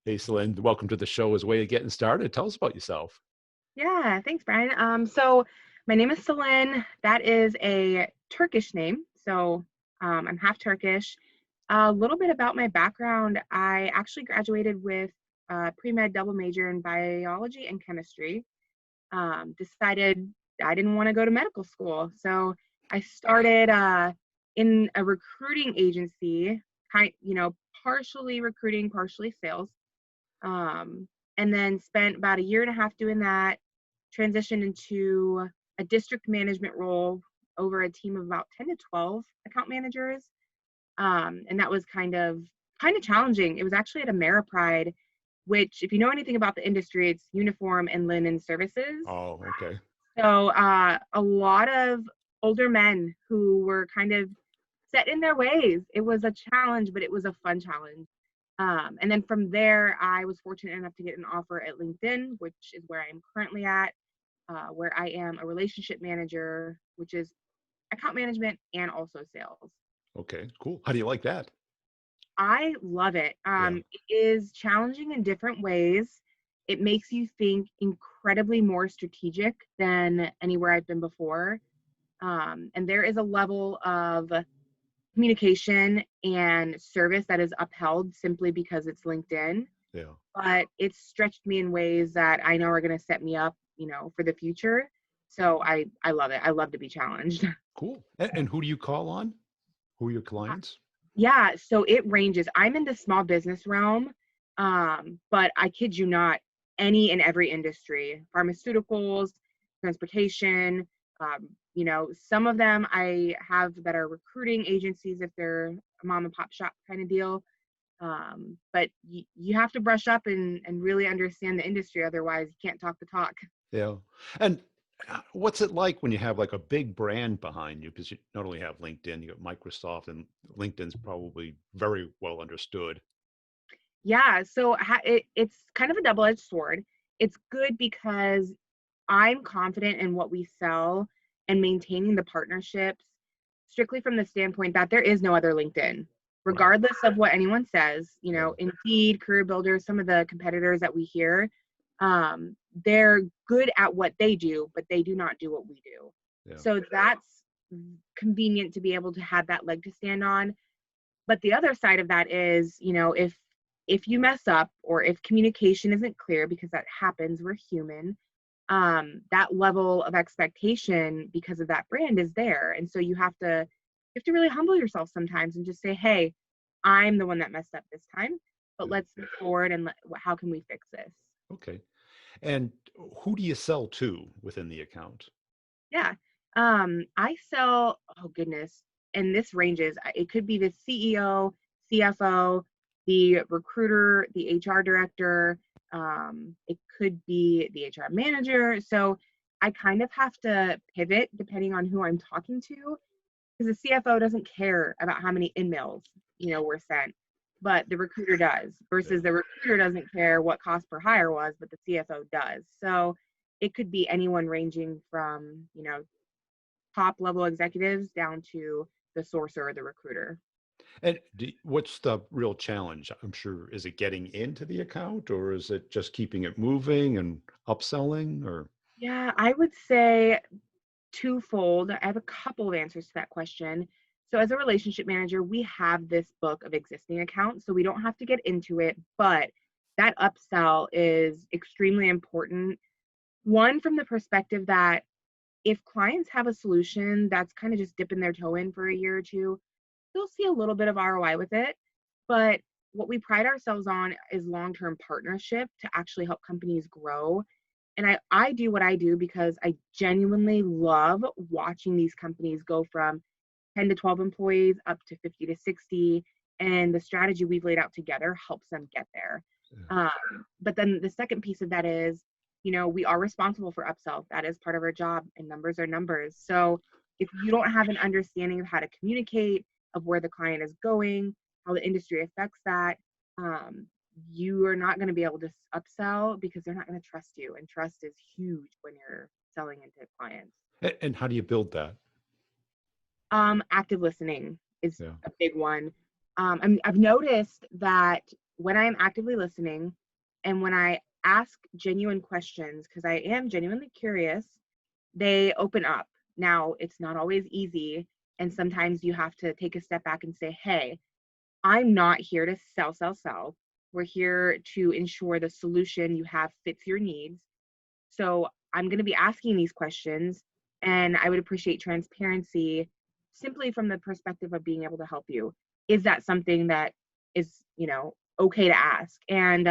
Hey, Celine, welcome to the show as a way of getting started. Tell us about yourself. Yeah, thanks, Brian. So my name is Selin. That is a Turkish name. I'm half Turkish. A little bit about my background. I actually graduated with a pre-med double major in biology and chemistry. Decided I didn't want to go to medical school, so I started in a recruiting agency, partially recruiting, partially sales. And then spent about a year and a half doing that, transitioned into a district management role over a team of about 10 to 12 account managers. And that was kind of challenging. It was actually at Ameripride, which, if you know anything about the industry, it's uniform and linen services. Oh, okay. So a lot of older men who were kind of set in their ways. It was a challenge, but it was a fun challenge. And then from there, I was fortunate enough to get an offer at LinkedIn, which is where I am currently at, where I am a relationship manager, which is account management and also sales. Okay, cool. How do you like that? I love it. Yeah. It is challenging in different ways. It makes you think incredibly more strategic than anywhere I've been before. And there is a level of communication and service that is upheld simply because it's LinkedIn, Yeah. but it's stretched me in ways that I know are going to set me up, for the future. So I love it. I love to be challenged. Cool. And who do you call on? Who are your clients? Yeah, so it ranges. I'm in the small business realm, but I kid you not, any and every industry, pharmaceuticals, transportation, some of them I have that are recruiting agencies if they're a mom and pop shop kind of deal. But you have to brush up and really understand the industry, otherwise you can't talk the talk. Yeah. And what's it like when you have like a big brand behind you? Because you not only have LinkedIn, you got Microsoft, and LinkedIn's probably very well understood. Yeah, so it's kind of a double-edged sword. It's good because I'm confident in what we sell and maintaining the partnerships strictly from the standpoint that there is no other LinkedIn. Right. Regardless of what anyone says, Yeah. Indeed, Career Builder, some of the competitors that we hear, they're good at what they do, but they do not do what we do. Yeah. So that's convenient to be able to have that leg to stand on. But the other side of that is, if you mess up or if communication isn't clear, because that happens, we're human, that level of expectation because of that brand is there. And so you have to really humble yourself sometimes and just say, hey, I'm the one that messed up this time, but Yeah. let's move forward and how can we fix this? Okay. And who do you sell to within the account? Yeah. I sell, oh goodness, and this ranges. It could be the CEO, CFO, the recruiter, the HR director. It could be the HR manager. So I kind of have to pivot depending on who I'm talking to, because the CFO doesn't care about how many emails, were sent, but the recruiter does, versus Yeah. the recruiter doesn't care what cost per hire was, but the CFO does. So it could be anyone ranging from, top level executives down to the sourcer or the recruiter. And what's the real challenge? I'm sure, is it getting into the account, or is it just keeping it moving and upselling, or? Yeah, I would say twofold. I have a couple of answers to that question. So, as a relationship manager, we have this book of existing accounts, so we don't have to get into it, but that upsell is extremely important. One, from the perspective that if clients have a solution that's kind of just dipping their toe in for a year or two, they'll see a little bit of ROI with it. But what we pride ourselves on is long-term partnership to actually help companies grow. And I do what I do because I genuinely love watching these companies go from 10 to 12 employees up to 50 to 60. And the strategy we've laid out together helps them get there. Yeah. But then the second piece of that is, we are responsible for upsell. That is part of our job, and numbers are numbers. So if you don't have an understanding of how to communicate, of where the client is going, how the industry affects that, um, you are not going to be able to upsell because they're not going to trust you. And trust is huge when you're selling into clients. And how do you build that? Active listening is Yeah. a big one. I've noticed that when I am actively listening and when I ask genuine questions, because I am genuinely curious, they open up. Now, it's not always easy. And sometimes you have to take a step back and say, hey, I'm not here to sell, sell, sell. We're here to ensure the solution you have fits your needs. So I'm going to be asking these questions, and I would appreciate transparency simply from the perspective of being able to help you. Is that something that is, okay to ask? And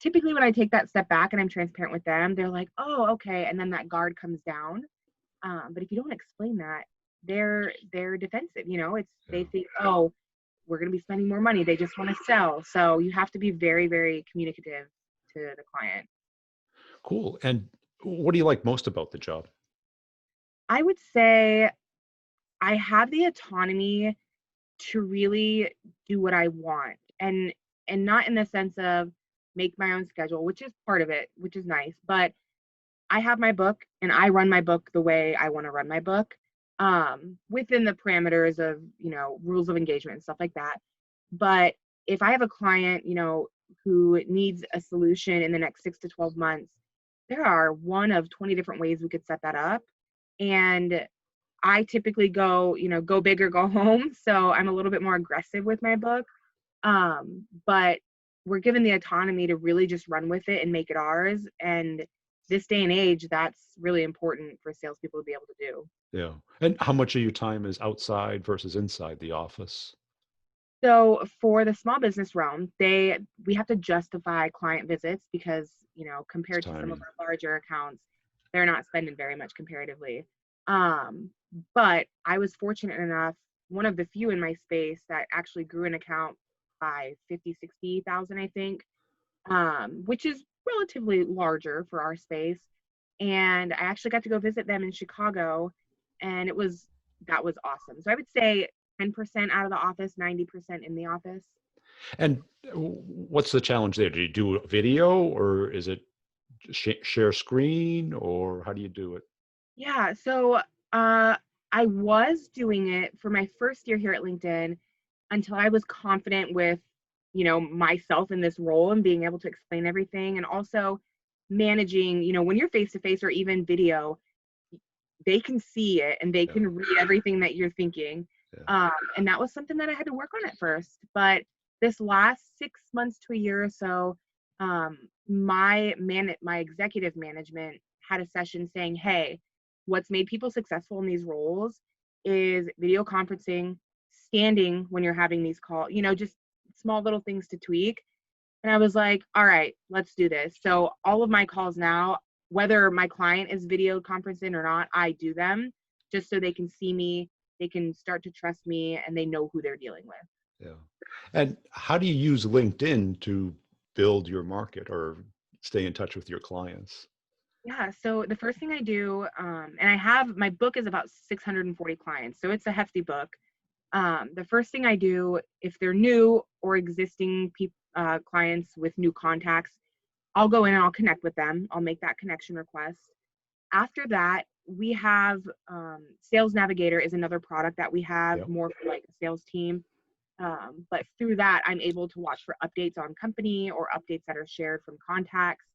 typically when I take that step back and I'm transparent with them, they're like, oh, okay. And then that guard comes down. But if you don't explain that, they're defensive. They Yeah. think, oh, we're going to be spending more money. They just want to sell. So you have to be very, very communicative to the client. Cool. And what do you like most about the job? I would say I have the autonomy to really do what I want, and not in the sense of make my own schedule, which is part of it, which is nice, but I have my book and I run my book the way I want to run my book, within the parameters of, rules of engagement and stuff like that. But if I have a client, who needs a solution in the next 6 to 12 months, there are one of 20 different ways we could set that up. And I typically go big or go home. So I'm a little bit more aggressive with my book. But we're given the autonomy to really just run with it and make it ours. And this day and age, that's really important for salespeople to be able to do. Yeah. And how much of your time is outside versus inside the office? So for the small business realm, we have to justify client visits because, It's compared to some of timing. our larger accounts, they're not spending very much comparatively. Um, but I was fortunate enough, one of the few in my space that actually grew an account by 50, 60,000, I think, which is relatively larger for our space. And I actually got to go visit them in Chicago, and that was awesome. So I would say 10% out of the office, 90% in the office. And what's the challenge there? Do you do a video or is it share screen or how do you do it? Yeah, so I was doing it for my first year here at LinkedIn until I was confident with, myself in this role and being able to explain everything, and also managing, when you're face to face or even video, they can see it and they Yeah. can read everything that you're thinking. Yeah. And that was something that I had to work on at first. But this last 6 months to a year or so, my executive management had a session saying, hey, what's made people successful in these roles is video conferencing, standing when you're having these calls, just small little things to tweak. And I was like, all right, let's do this. So all of my calls now, whether my client is video conferencing or not, I do them just so they can see me, they can start to trust me, and they know who they're dealing with. Yeah. And how do you use LinkedIn to build your market or stay in touch with your clients? Yeah, so the first thing I do, and I have my book is about 640 clients, so it's a hefty book. The first thing I do, if they're new or existing clients with new contacts, I'll go in and I'll connect with them. I'll make that connection request. After that, we have Sales Navigator is another product that we have Yeah. more for like a sales team. But through that, I'm able to watch for updates on company or updates that are shared from contacts.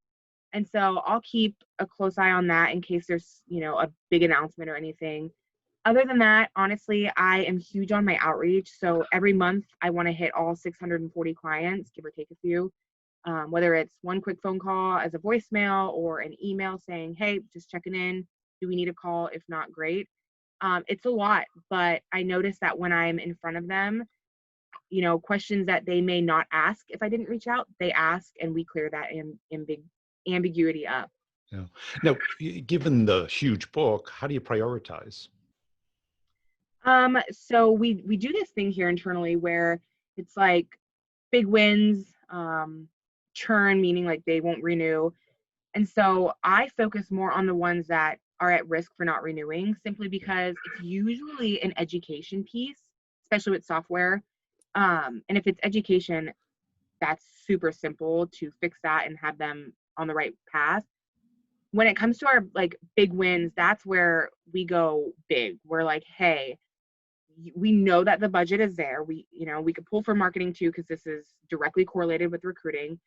And so I'll keep a close eye on that in case there's, a big announcement or anything. Other than that, honestly, I am huge on my outreach. So every month I want to hit all 640 clients, give or take a few, whether it's one quick phone call as a voicemail or an email saying, hey, just checking in. Do we need a call? If not, great. It's a lot, but I notice that when I'm in front of them, questions that they may not ask if I didn't reach out, they ask, and we clear that big ambiguity up. Yeah. Now, given the huge book, how do you prioritize? So we do this thing here internally where it's like big wins, churn, meaning like they won't renew. And so I focus more on the ones that are at risk for not renewing, simply because it's usually an education piece, especially with software. And if it's education, that's super simple to fix that and have them on the right path. When it comes to our like big wins, that's where we go big. We're like, hey, we know that the budget is there. We could pull from marketing too, because this is directly correlated with recruiting.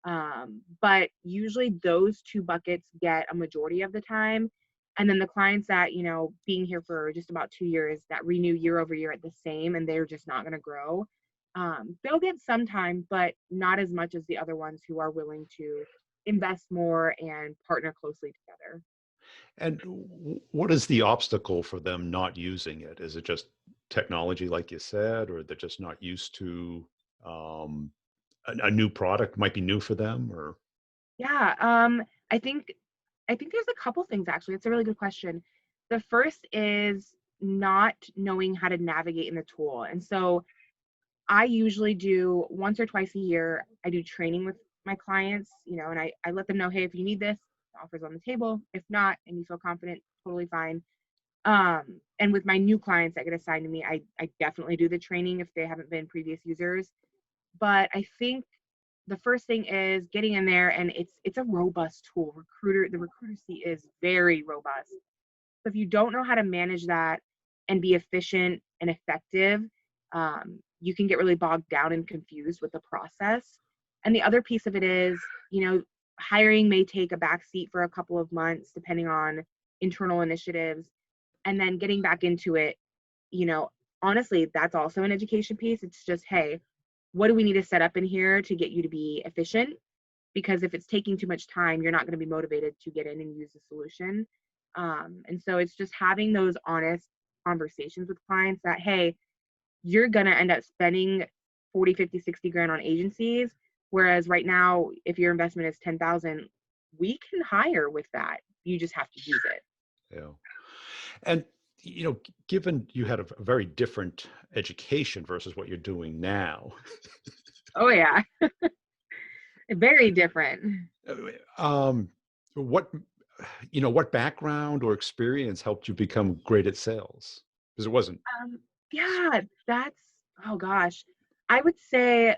But usually those two buckets get a majority of the time. And then the clients that, being here for just about 2 years that renew year over year at the same, and they're just not going to grow. They'll get some time, but not as much as the other ones who are willing to invest more and partner closely together. And what is the obstacle for them not using it? Is it just technology, like you said, or they're just not used to um, a new product might be new for them, or Yeah, I think I think there's a couple things actually. It's a really good question. The first is not knowing how to navigate in the tool. And so I usually do once or twice a year, I do training with my clients, and I let them know, hey, if you need this, the offer's on the table. If not, and you feel confident, totally fine. And with my new clients that get assigned to me, I definitely do the training if they haven't been previous users. But I think the first thing is getting in there, and it's a robust tool. The recruiter seat is very robust. So if you don't know how to manage that and be efficient and effective, you can get really bogged down and confused with the process. And the other piece of it is, hiring may take a back seat for a couple of months, depending on internal initiatives, and then getting back into it, you know, honestly, that's also an education piece. It's just, hey, what do we need to set up in here to get you to be efficient? Because if it's taking too much time, you're not going to be motivated to get in and use the solution. And so it's just having those honest conversations with clients that, hey, you're going to end up spending 40, 50, 60 grand on agencies. Whereas right now, if your investment is 10,000, we can hire with that. You just have to use it. yeah. And given you had a very different education versus what you're doing now, Oh yeah, very different. um, what what background or experience helped you become great at sales? Because it wasn't. Yeah, that's, oh gosh. I would say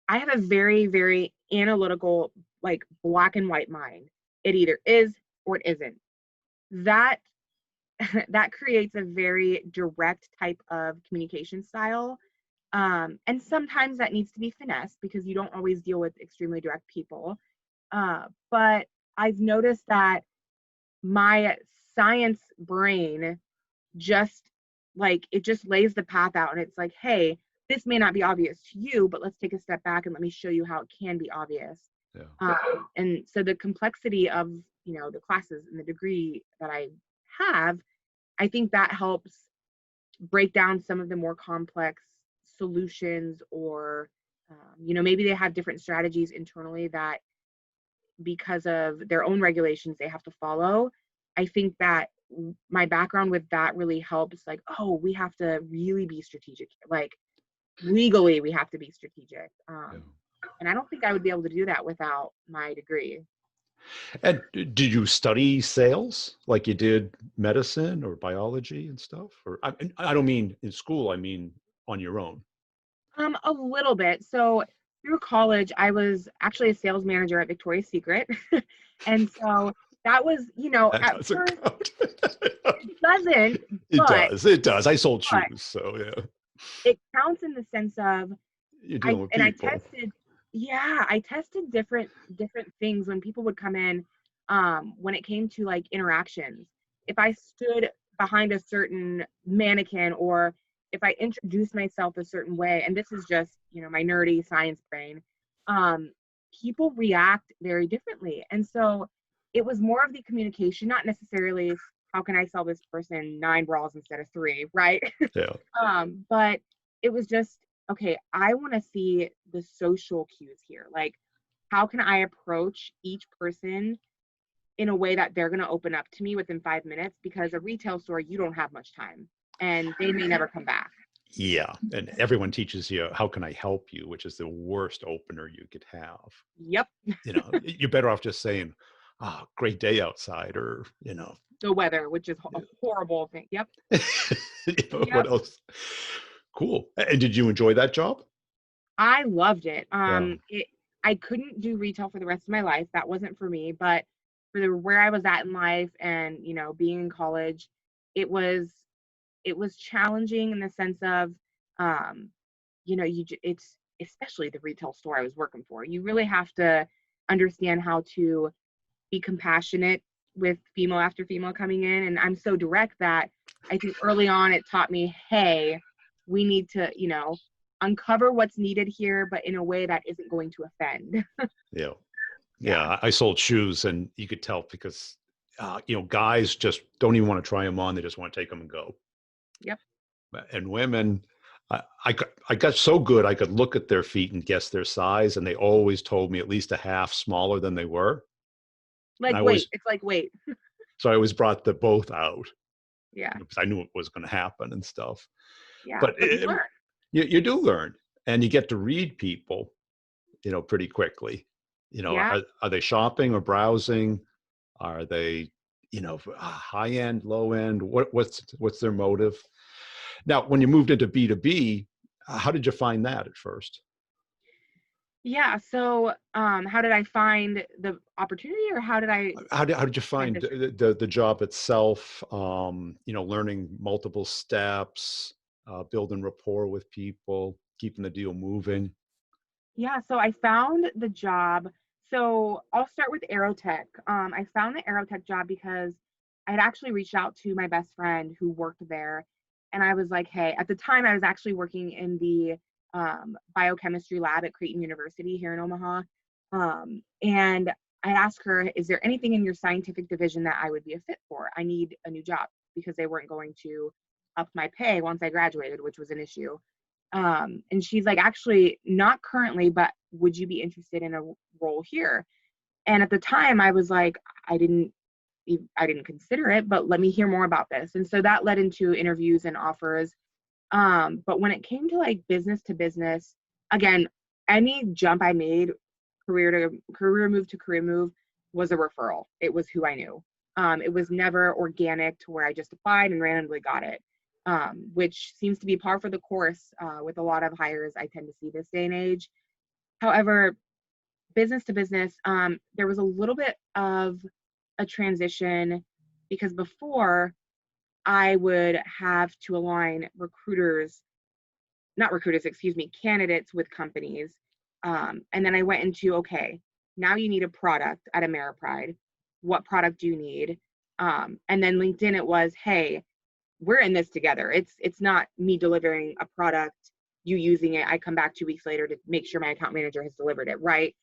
I have a very, very analytical, like black and white mind. It either is or it isn't. That that creates a very direct type of communication style. And sometimes that needs to be finessed because you don't always deal with extremely direct people. But I've noticed that my science brain just it just lays the path out, and it's like, hey, this may not be obvious to you, but let's take a step back and let me show you how it can be obvious. Yeah. And so the complexity of the classes and the degree that I have, I think that helps break down some of the more complex solutions, or maybe they have different strategies internally that because of their own regulations they have to follow. I think that my background with that really helps, like, oh, we have to really be strategic, like legally we have to be strategic. Yeah. And I don't think I would be able to do that without my degree. And did you study sales like you did medicine or biology and stuff? Or I don't mean in school, I mean on your own. A little bit. So through college, I was actually a sales manager at Victoria's Secret. And so that was, That at doesn't first count. it doesn't, It but does. It does. I sold but shoes, so yeah. it counts in the sense of You're I dealing with and I people. tested, yeah, I tested different things when people would come in, when it came to like interactions. If I stood behind a certain mannequin, or if I introduced myself a certain way, and this is just, my nerdy science brain, um, people react very differently. And so it was more of the communication, not necessarily how can I sell this person 9 bras instead of 3, right? Yeah. But it was just, okay, I want to see the social cues here. Like, how can I approach each person in a way that they're going to open up to me within 5 minutes? Because a retail store, you don't have much time and they may never come back. Yeah. And everyone teaches you how can I help you, which is the worst opener you could have. Yep. You're better off just saying, oh, great day outside, or The weather, which is a horrible thing. Yep. what Yep. else? Cool. And did you enjoy that job? I loved it. Yeah. I couldn't do retail for the rest of my life. That wasn't for me, but for where I was at in life and, being in college, it was it was challenging in the sense of, um, it's especially the retail store I was working for. You really have to understand how to be compassionate with female after female coming in. And I'm so direct that I think early on it taught me, hey, we need to, uncover what's needed here, but in a way that isn't going to offend. Yeah. Yeah. Yeah. I sold shoes, and you could tell because, guys just don't even want to try them on. They just want to take them and go. Yep. And women, I got so good, I could look at their feet and guess their size. And they always told me at least a half smaller than they were. And Like, wait, it's like, wait. so I always brought the both out Yeah. because I knew it was going to happen and stuff. Yeah. But But you learn. you do learn, and you get to read people, pretty quickly. Yeah. Are they shopping or browsing? Are they, high end, low end? What's their motive? Now, when you moved into B2B, how did you find that at first? Yeah. So, how did I find the opportunity, or how did I How did you find transition? the job itself? Learning multiple steps, building rapport with people, keeping the deal moving. Yeah, so I found the job. So I'll start with Aerotech. I found the Aerotech job because I had actually reached out to my best friend who worked there. And I was like, hey, at the time I was actually working in the biochemistry lab at Creighton University here in Omaha. And I asked her, is there anything in your scientific division that I would be a fit for? I need a new job because they weren't going to up my pay once I graduated, which was an issue. And she's like, actually, not currently, but would you be interested in a role here? And at the time, I was like, I didn't, I didn't consider it, but let me hear more about this. And so that led into interviews and offers. But when it came to like business to business, again, any jump I made, career move to career move, was a referral. It was who I knew. It was never organic to where I just applied and randomly got it, which seems to be par for the course with a lot of hires I tend to see this day and age. However, business to business, there was a little bit of a transition because before I would have to align not recruiters, excuse me, candidates with companies. And then I went into, okay, now you need a product at Ameripride. What product do you need? And then LinkedIn, it was, hey, we're in this together. It's not me delivering a product, you using it, I come back 2 weeks later to make sure my account manager has delivered it, right?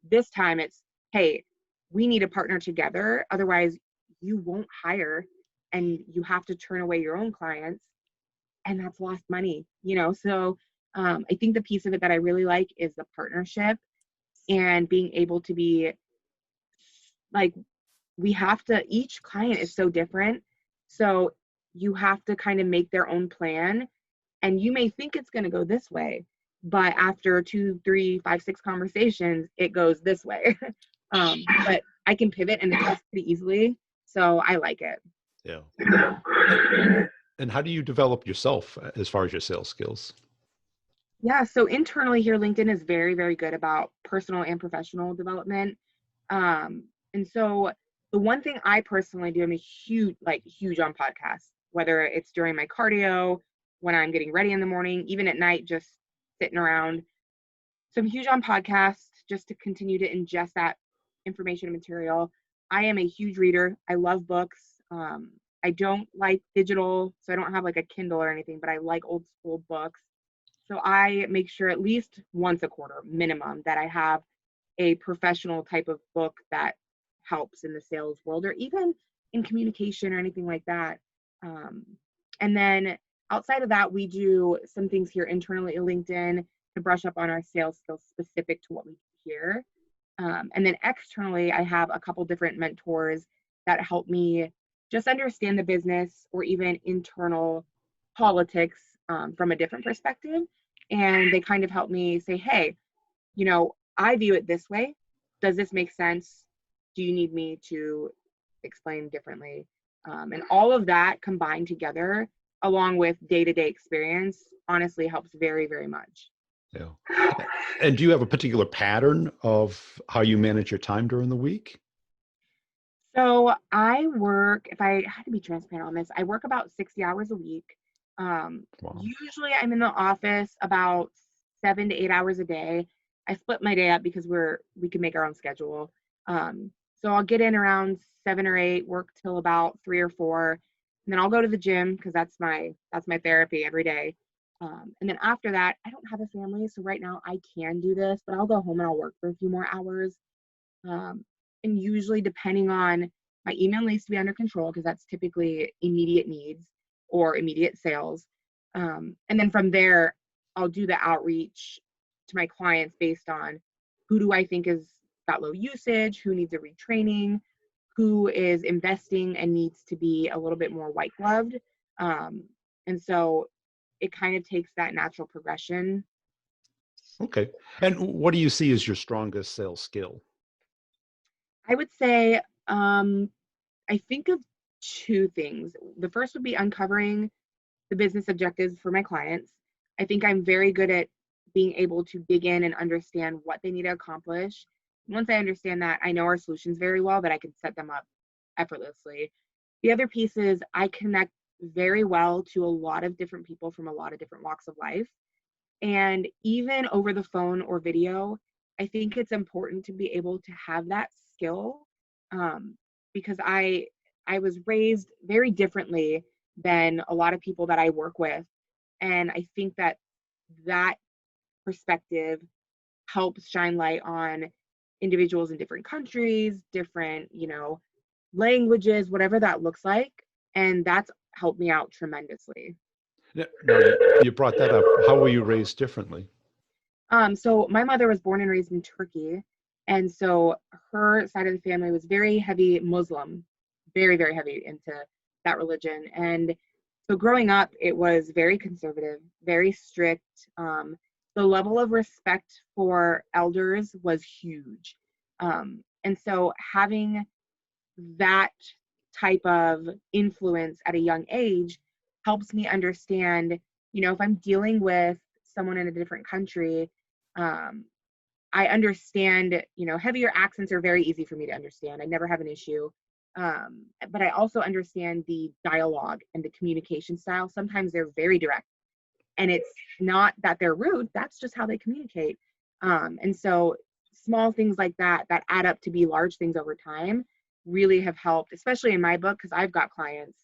This time it's, hey, we need to partner together. Otherwise, you won't hire and you have to turn away your own clients, and that's lost money, So I think the piece of it that I really like is the partnership and being able to be like, each client is so different. So you have to kind of make their own plan. And you may think it's going to go this way, but after 2, 3, 5, 6 conversations, it goes this way. But I can pivot and adjust pretty easily. So I like it. Yeah. And how do you develop yourself as far as your sales skills? Yeah. So internally here, LinkedIn is very, very good about personal and professional development. And so the one thing I personally do, I'm a huge on podcasts, whether it's during my cardio, when I'm getting ready in the morning, even at night, just sitting around. So I'm huge on podcasts just to continue to ingest that information and material. I am a huge reader. I love books. I don't like digital, so I don't have like a Kindle or anything, but I like old school books. So I make sure at least once a quarter minimum that I have a professional type of book that helps in the sales world or even in communication or anything like that. Um, and then outside of that, we do some things here internally at LinkedIn to brush up on our sales skills specific to what we do here. And then externally, I have a couple different mentors that help me just understand the business or even internal politics from a different perspective. And they kind of help me say, hey, I view it this way. Does this make sense? Do you need me to explain differently? And all of that combined together, along with day-to-day experience, honestly helps very, very much. Yeah. And do you have a particular pattern of how you manage your time during the week? So I work, if I had to be transparent on this, I work about 60 hours a week. Wow. Usually I'm in the office about 7 to 8 hours a day. I split my day up because we can make our own schedule. So I'll get in around 7 or 8, work till about 3 or 4, and then I'll go to the gym because that's my therapy every day. And then after that, I don't have a family, so right now I can do this, but I'll go home and I'll work for a few more hours. Um, and usually, depending on my email needs to be under control because that's typically immediate needs or immediate sales. And then from there, I'll do the outreach to my clients based on who do I think is got low usage, who needs a retraining, who is investing and needs to be a little bit more white gloved. Um, and so it kind of takes that natural progression. Okay. And what do you see as your strongest sales skill? I would say I think of two things. The first would be uncovering the business objectives for my clients. I think I'm very good at being able to dig in and understand what they need to accomplish. Once I understand that, I know our solutions very well that I can set them up effortlessly. The other piece is I connect very well to a lot of different people from a lot of different walks of life. And even over the phone or video, I think it's important to be able to have that skill, um, because I was raised very differently than a lot of people that I work with, and I think that that perspective helps shine light on individuals in different countries, different languages, whatever that looks like, and that's helped me out tremendously. Now, you brought that up. How were you raised differently? So my mother was born and raised in Turkey, and so her side of the family was very heavy Muslim, very, very heavy into that religion. And so growing up, it was very conservative, very strict. The level of respect for elders was huge. And so having that type of influence at a young age helps me understand, if I'm dealing with someone in a different country, um, I understand, heavier accents are very easy for me to understand. I never have an issue. But I also understand the dialogue and the communication style. Sometimes they're very direct, and it's not that they're rude, that's just how they communicate. And so small things like that that add up to be large things over time really have helped, especially in my book, because I've got clients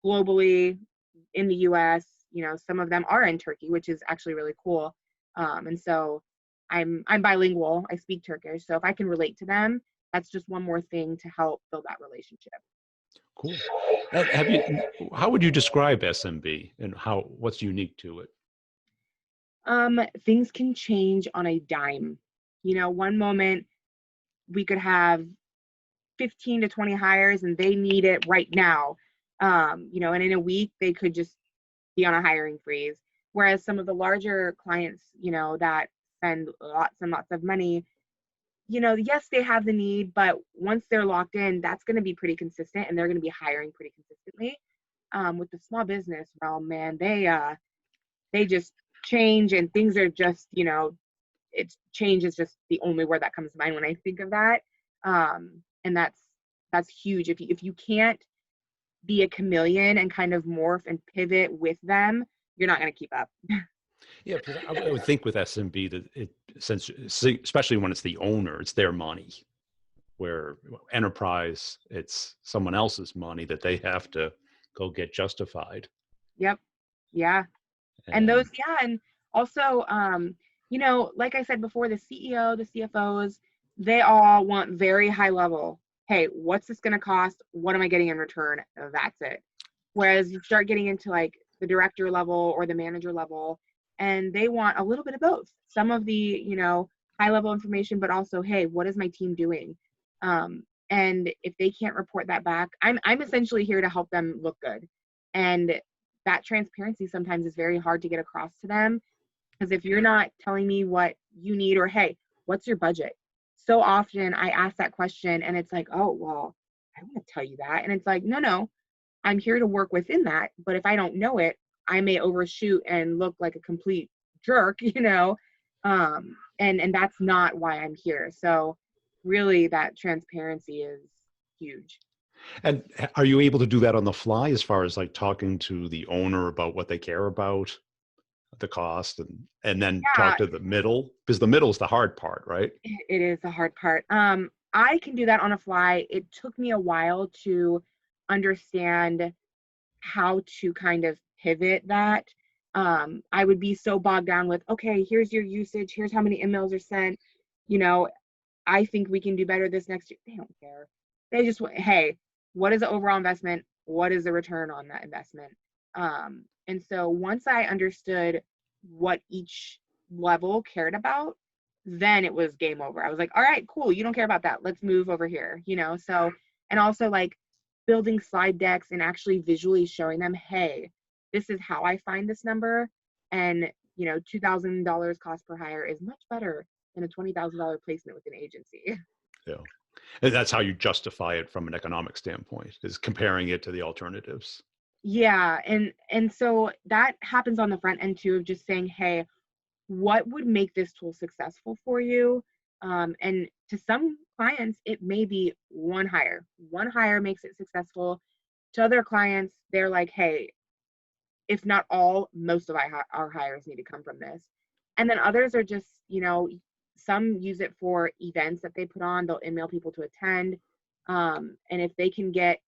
globally in the US. Some of them are in Turkey, which is actually really cool. And so I'm bilingual, I speak Turkish, so if I can relate to them, that's just one more thing to help build that relationship. Cool. Have you? How would you describe SMB and what's unique to it? Things can change on a dime. One moment we could have 15 to 20 hires and they need it right now. And in a week they could just be on a hiring freeze. Whereas some of the larger clients, that spend lots and lots of money, yes, they have the need, but once they're locked in, that's going to be pretty consistent and they're going to be hiring pretty consistently. With the small business realm, man, they just change and things are just, it's change is just the only word that comes to mind when I think of that. And that's huge. If you can't be a chameleon and kind of morph and pivot with them, you're not going to keep up. Yeah, because I would think with SMB that especially when it's the owner, it's their money. Where enterprise, it's someone else's money that they have to go get justified. Yep. Yeah. And those, And yeah. And also, like I said before, the CEO, the CFOs, they all want very high level. Hey, what's this going to cost? What am I getting in return? That's it. Whereas you start getting into like the director level or the manager level, and they want a little bit of both. Some of the, high level information, but also, hey, what is my team doing? And if they can't report that back, I'm essentially here to help them look good. And that transparency sometimes is very hard to get across to them because if you're not telling me what you need or hey, what's your budget? So often I ask that question and it's like, oh, well, I don't want to tell you that. And it's like, no, I'm here to work within that. But if I don't know it, I may overshoot and look like a complete jerk, and that's not why I'm here. So really that transparency is huge. And are you able to do that on the fly as far as like talking to the owner about what they care about, the cost, and then Yeah, talk to the middle? Because the middle is the hard part, right? it is the hard part. I can do that on a fly. It took me a while to understand how to kind of pivot that. I would be so bogged down with, okay, here's your usage, here's how many emails are sent. You know, I think we can do better this next year. They don't care. They just want, hey, what is the overall investment? What is the return on that investment? And so once I understood what each level cared about, then it was game over. I was like, all right, cool. You don't care about that. Let's move over here, you know? So, and also like building slide decks and actually visually showing them, hey, this is how I find this number. And, you know, $2,000 cost per hire is much better than a $20,000 placement with an agency. Yeah. And that's how you justify it from an economic standpoint, is comparing it to the alternatives. Yeah, and so that happens on the front end too of just saying, hey, what would make this tool successful for you? And to some clients, it may be one hire. One hire makes it successful. To other clients, they're like, hey, if not all, most of our hires need to come from this. And then others are just, you know, some use it for events that they put on. They'll email people to attend. And if they can get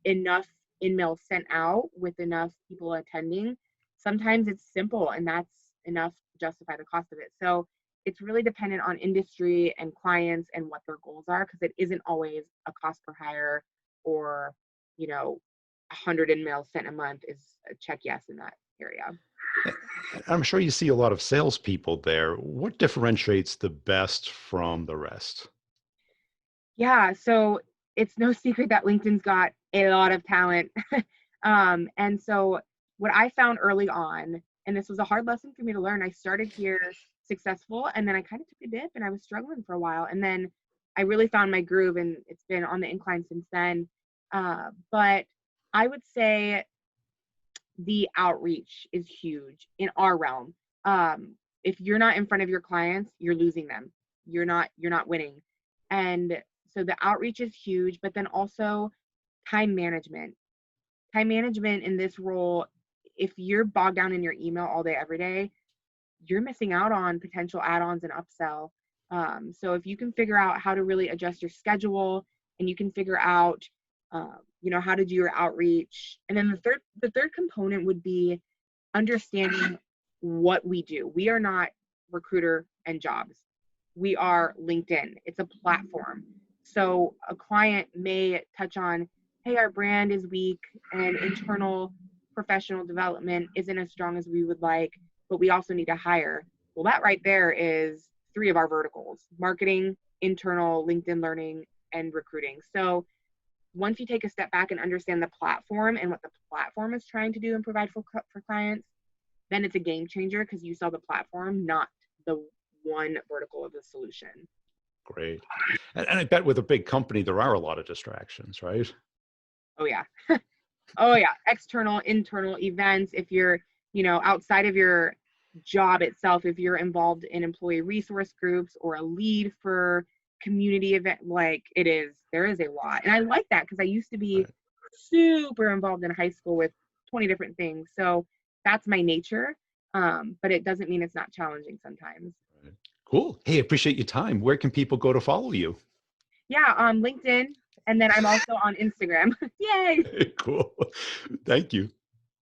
enough in-mail sent out with enough people attending, sometimes it's simple and that's enough to justify the cost of it. So it's really dependent on industry and clients and what their goals are, because it isn't always a cost per hire or, you know, 100 in-mails sent a month is a check yes in that area. I'm sure you see a lot of salespeople there. What differentiates the best from the rest? Yeah, so it's no secret that LinkedIn's got a lot of talent. And so what I found early on, and this was a hard lesson for me to learn, I started here successful and then I kind of took a dip and I was struggling for a while. And then I really found my groove and it's been on the incline since then. But I would say the outreach is huge in our realm. If you're not in front of your clients, you're losing them. You're not winning. And so the outreach is huge, but then also time management. Time management in this role, if you're bogged down in your email all day, every day, you're missing out on potential add-ons and upsell. So if you can figure out how to really adjust your schedule and you can figure out, you know, how to do your outreach. And then the third component would be understanding what we do. We are not recruiter and jobs. We are LinkedIn. It's a platform. So a client may touch on, hey, our brand is weak and internal professional development isn't as strong as we would like, but we also need to hire. Well, that right there is three of our verticals: marketing, internal, LinkedIn learning, and recruiting. So once you take a step back and understand the platform and what the platform is trying to do and provide for clients, then it's a game changer because you sell the platform, not the one vertical of the solution. Great. And I bet with a big company, there are a lot of distractions, right? Oh yeah. Oh yeah. External, internal events. If you're, you know, outside of your job itself, if you're involved in employee resource groups or a lead for community event, like there is a lot. And I like that because I used to be Right. super involved in high school with 20 different things. So that's my nature. But it doesn't mean it's not challenging sometimes. Right. Cool. Hey, appreciate your time. Where can people go to follow you? Yeah, on LinkedIn. And then I'm also on Instagram. Yay. Cool. Thank you.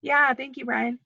Yeah, thank you, Brian.